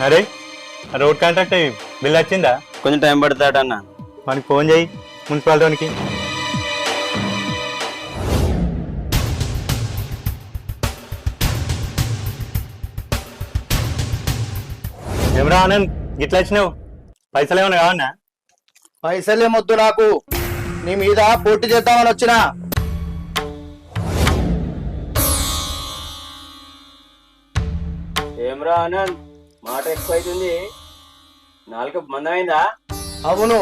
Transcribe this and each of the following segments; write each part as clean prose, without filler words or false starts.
అరే road contract bill వచ్చిందా? కొంచెం టైం పడతాడన్న. మనకి ఫోన్ చేయి మున్సిపాలిటీకి. ఏమరా ఆనంద్ గిట్లా వచ్చినావు? పైసలు ఏమైనా కావన్నా? పైసలేమొద్దు నాకు, నీ మీద పోటీ చేద్దామని వచ్చినా. ఏమ్రా ఆనంద్, మాట ఎక్కువ అవుతుంది. నాలుగు మందమైందా? అవును,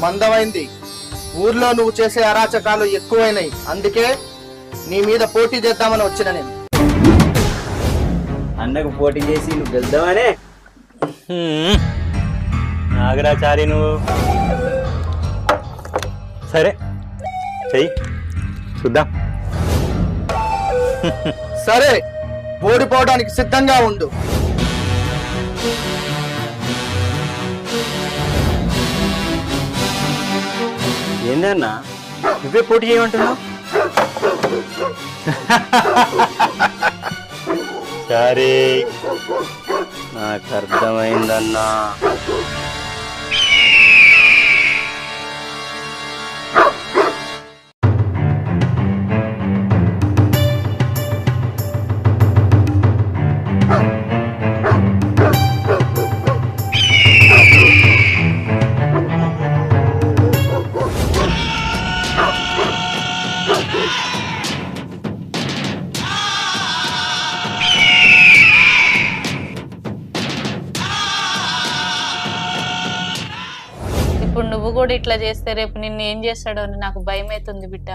మందమైంది. ఊర్లో నువ్వు చేసే అరాచకాలు ఎక్కువైనాయి, అందుకే నీ మీద పోటీ చేద్దామని వచ్చిన నేను. అన్నకు పోటీ చేసి నువ్వు గెలుద్దామనే. నాగరాచారి నువ్వు. సరే చెయ్యి చూద్దాం. సరే, ఓడిపోవడానికి సిద్ధంగా ఉండు. ఏందన్నా నువ్వే పోటీ చేయమంటున్నావు? సరే, నాకు అర్థమైందన్నా. ఇప్పుడు నువ్వు కూడా ఇట్లా చేస్తే రేపు నిన్ను ఏం చేస్తాడో అని నాకు భయం అవుతుంది బిడ్డ.